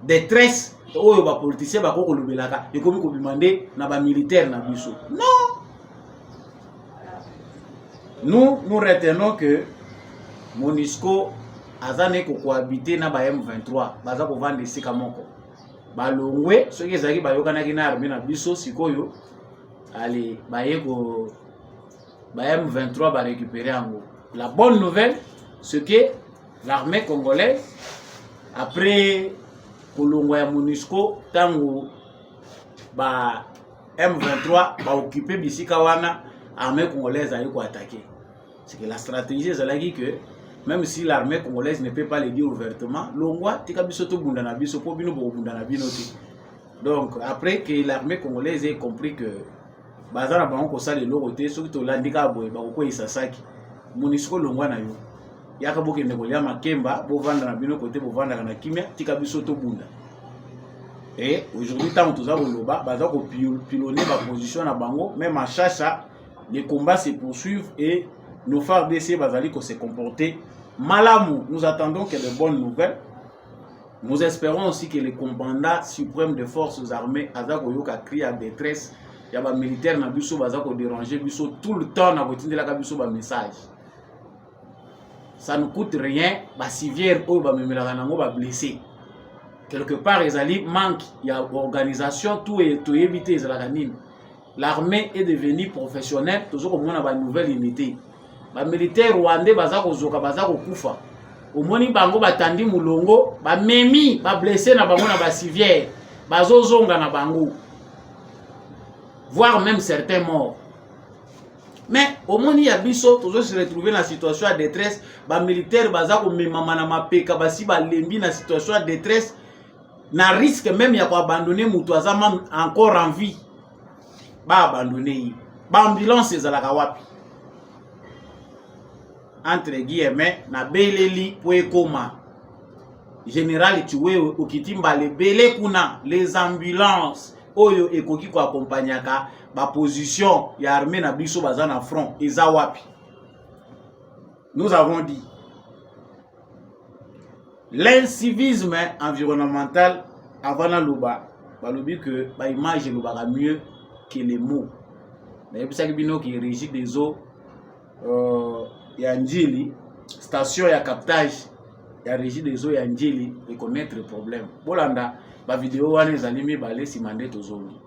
Détresse oyo ba politicien ba ko kolobelaka et komi ko demander na ba militaire na biso. Non. Nous retenons que MONUSCO azane ko cohabiter na ba M23 baza ko vendre sika moko balongwe soki ezaki bayokanaki na armée na biso sikoyo allez baye ko ba M23 ba récupérer yango. La bonne nouvelle c'est que l'armée congolaise après kolongwa ya MONUSCO tango ba M23 ba occuper bisika wana armée congolaise a eu quoi attaquer. C'est que la stratégie est que même si l'armée congolaise ne peut pas le dire ouvertement, l'ongwa tika biso to bunda na biso po bino bo bunda na bino ti. Donc après que l'armée congolaise ait compris que bazana bango ko sala loko te soki to landika boye ba ko isasaki MONUSCO longwa na yo. Yaka boke ndekolia makemba bo vanda na bino côté bo vanda na kimia tika biso to bunda. Et aujourd'hui tant tout ça loba baza ko pilonner ba position na bango même à Chacha les combats se poursuivent et nos FARDC bazali ko se comporter malamou. Nous attendons que de bonnes nouvelles. Nous espérons aussi que le commandant suprême des forces armées azako yoka crie à détresse. Ya ba militaire na biso bazako déranger biso tout le temps na kotindela ka biso ba message. Ça ne coûte rien ba civière o ba memela nango ba blessé. Quelque part ezali manque ya organisation tout éviter ezala nini. L'armée est devenue professionnelle, toujours comme on a une nouvelle unité. Les militaires rwandais bazako zoka bazako kufa. Au moni bango batandi mulongo, ba memi, ba blessé na bango na ba civière, bazo zonga na bango. Voire même certains morts. Mais au moni ya biso toujours se retrouver dans la situation de détresse, ba militaire bazako memama na mapeka basi ba lembi na situation de détresse, na risque même ya ko abandonner mutu azama encore en vie. Ba abandonné ba ambulance ezalaka wapi entre guillemets na beleli po ekoma général tuwe okitimba le belé kuna les ambulances oyo ekoki ko accompagnaka ba position ya armée na biso baza na front eza wapi. Nous avons dit l'incivisme environnemental avant na loba balobi que ba image lobaka mieux que les mots. D'ailleurs, c'est ça qui régit des eaux. Yanjili, station ya captage, ya régie des eaux Yanjili, et connaître le problème. Bolanda, la vidéo wane ezali mi balé si mandé tozoli.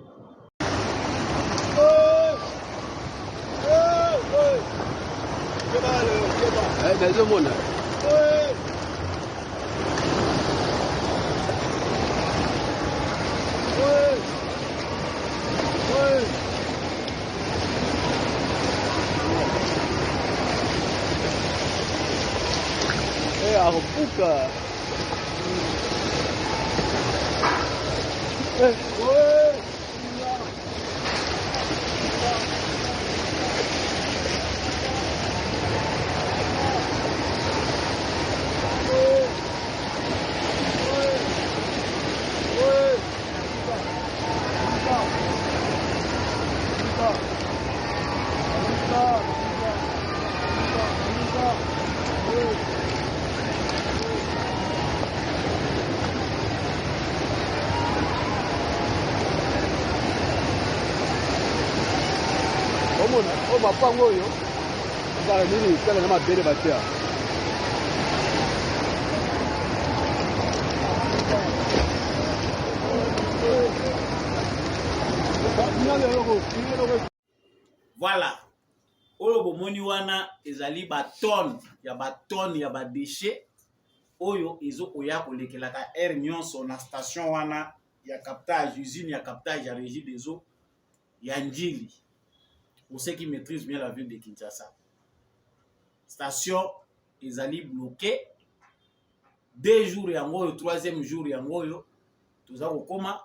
Puka. Omona, o mapango yo. Ngala nini kala na mabele batia. Voilà. Oyo bomoni wana ezali batonne ya ba déchets oyo ezo oya kolekelaka air nyonso na station wana ya captage, usine ya captage ya régie des eaux ya Njili. Pour ceux qui maîtrisent bien la ville de Kinshasa. Station ezali bloqué. 2 jours yango oyo, 3e jour yango oyo toza kokoma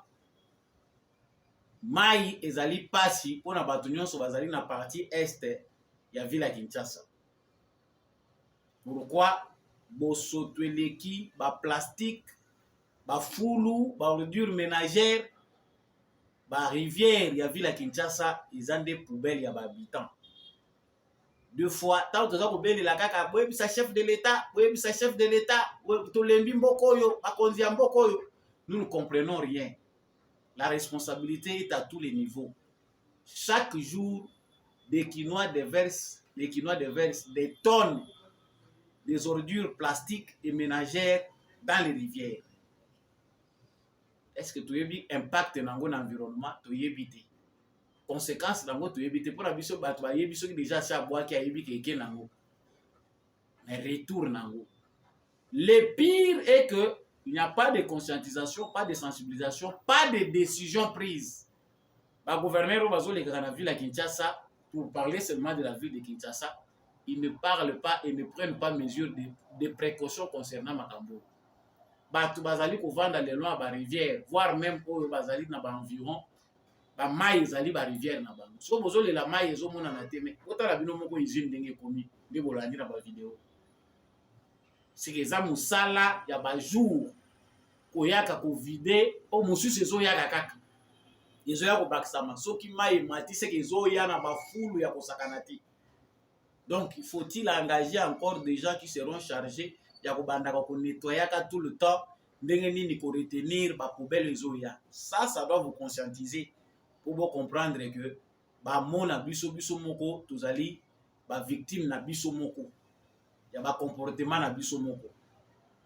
mai ezali pasi mpona bato nyonso bazali na partie este ya ville ya Kinshasa. Pourquoi? Bosoto eleki, ba plastique, ba fulu, ba ordure ménagère, ba rivière ya ville ya Kinshasa eza nde poubelle ya ba habitants. 2 fois tant toza kobelela kaka boyebisa chef de l'État, boyebisa chef de l'État, tolembi mboko oyo, bakonzi ya mboko oyo. Nous ne comprenons rien. La responsabilité est à tous les niveaux. Chaque jour, les Quinois déversent des tonnes des ordures plastiques et ménagères dans les rivières. Est-ce que tu as vu l'impact dans l'environnement? Tu as vu des conséquences dans tu as vu pour la biso tu as vu déjà ça bois qui a vu quelqu'un dans mais retour dans le pire est que il n'y a pas de conscientisation, pas de sensibilisation, pas de décision prise. Le gouverneur de la ville de Kinshasa, pour parler seulement de la ville de Kinshasa, ils ne parlent pas et ne prennent pas mesure de précautions concernant Makambo. Batu bazali ko vanda les lois ba rivière, voire même au bazali na ba environ ba mai ezali ba rivière na bango. So bozo le la mai ezo mona na teme. Otala bino moko usine ndenge komi, nde bolandi na ba vidéo. C'est que ça musala ya ba jour koyaka ko vider o mususu ezo yaka kaka. Ezo ya ko bakisama soki mai mati c'est que ezo ya na ba fulu ya kosakana ti. Donc, faut-il engager encore des gens qui seront chargés de nettoyer tout le temps, de retenir les poubelles. Ça doit vous conscientiser pour vous comprendre que mon abiso moko, tous allez, victime n'abiso moko, il y a un comportement n'abiso moko.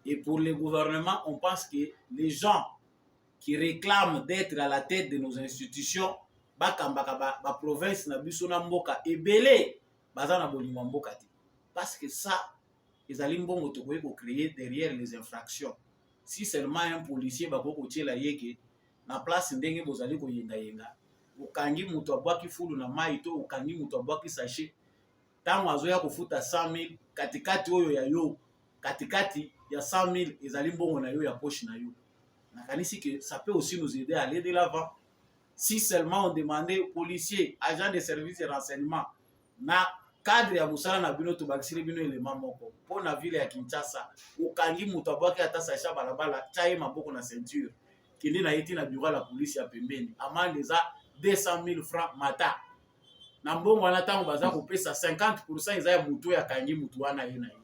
Et pour le gouvernement, on pense que les gens qui réclament d'être à la tête de nos institutions, ba province n'abiso na mboka et belé. Parce que ça, les alimbons ont créé derrière les infractions. Si seulement un policier va côté la yeke, na place ndenge bozali ko yenga yenga. Ukangi mutu abwaki fulu na maito, ukangi mutu abwaki sachet. Tango azoya kufuta 100,000 katikati oyo ya yo, katikati ya 100,000 ezali mbongo na yo ya poche na yo. Na kanisi que ça peut aussi nous aider à aller de l'avant. Si seulement on demandait aux policiers, agents de services et renseignements, na cadre ya musala na bino tobakisili bino elema moko po na ville ya Kinshasa ukangi mutu abwaki ata sacha balabala chaye maboko na ceinture kindi na yeti na bureau la police ya pembeni amande za 200,000 francs mata na mbongo wana tango baza kopesa 50% eza ya mutu ya kangi mutu wana ye na ye.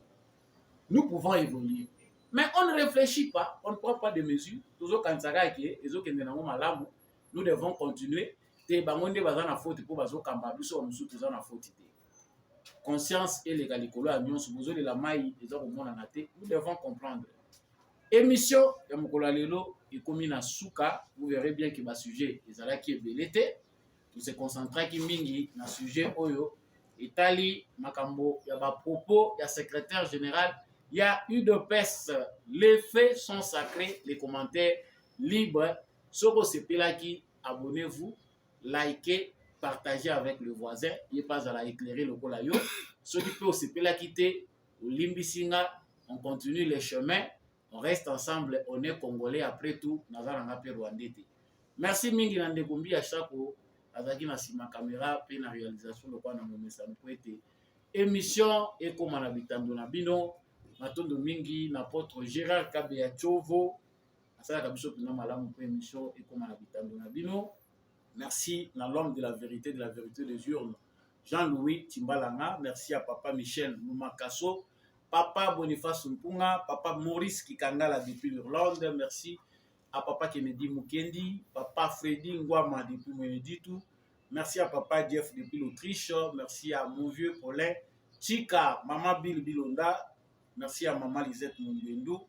Nous pouvons évoluer mais on ne réfléchit pas, on ne prend pas de mesures tozo kansaka ke ezokende nango malamu. Nous devons continuer te bangonde baza na faute po bazo kamba biso musu toza na faute te. Conscience et l'égalicolo à Nyon Soubozo de la maille des hommes nous devons comprendre. Émission de Mokola Lelo et Komina Souka, vous verrez bien que ma sujet est qui est belleté. Tout se concentrer qui mingi na sujet Oyo, Itali, Makambo, il y a des propos, il y a secrétaire général, il y a UDPS. Les faits sont sacrés, les commentaires libres. Soko Sepelaki, abonnez-vous, likez. Partager avec le voisin, il n'est pas à la éclairer le colayo. Ceux qui peuvent se la quitter, au Limbisinga, on continue les chemins, on reste ensemble, on est congolais après tout, Nazaranga Rwandete. Merci Mingi Nandegumbi à chaque fois, Azaki na sima caméra, pe na réalisation de quoi na momesa mkwete. Émission et comme on habite na bino, matondo Mingi, n'apôtre Gérard Kabea Chovo, asala kabiso pina malamu pour émission et comme on habite na bino. Merci à l'homme de la vérité des urnes, Jean-Louis Timbalanga. Merci à papa Michel Noumakasso, papa Boniface Mpunga, papa Maurice Kikangala depuis l'Irlande. Merci à papa Kennedy Mukendi, papa Freddy Ngwama depuis Mweneditu. Merci à papa Jeff depuis l'Autriche. Merci à mon vieux Paulin, Chika, maman Bill Bilonda. Merci à maman Lisette Mundendou,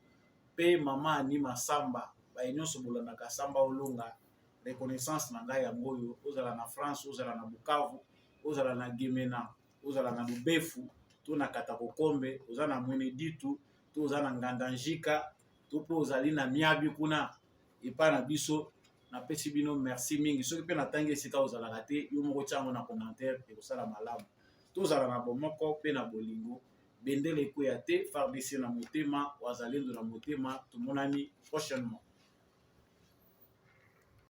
P maman Anima Samba nyonso bolandaka Samba Olonga reconnaissance na ngai yango oyo ozala na France ozala na Bukavu ozala na Gemena ozala na Lubefu to na Katakokombe oza na Mweneditu to oza na Ngandanjika to po ozali na Miabi kuna epa na biso na pesi bino merci mingi soki pe natangi esika ozalaka te yo moko tia yango na commentaire ekosala malamu tozala na bomoko pe na bolingo bendele ekoya te FARDC na motema wazalendo na motema tomonani prochainement.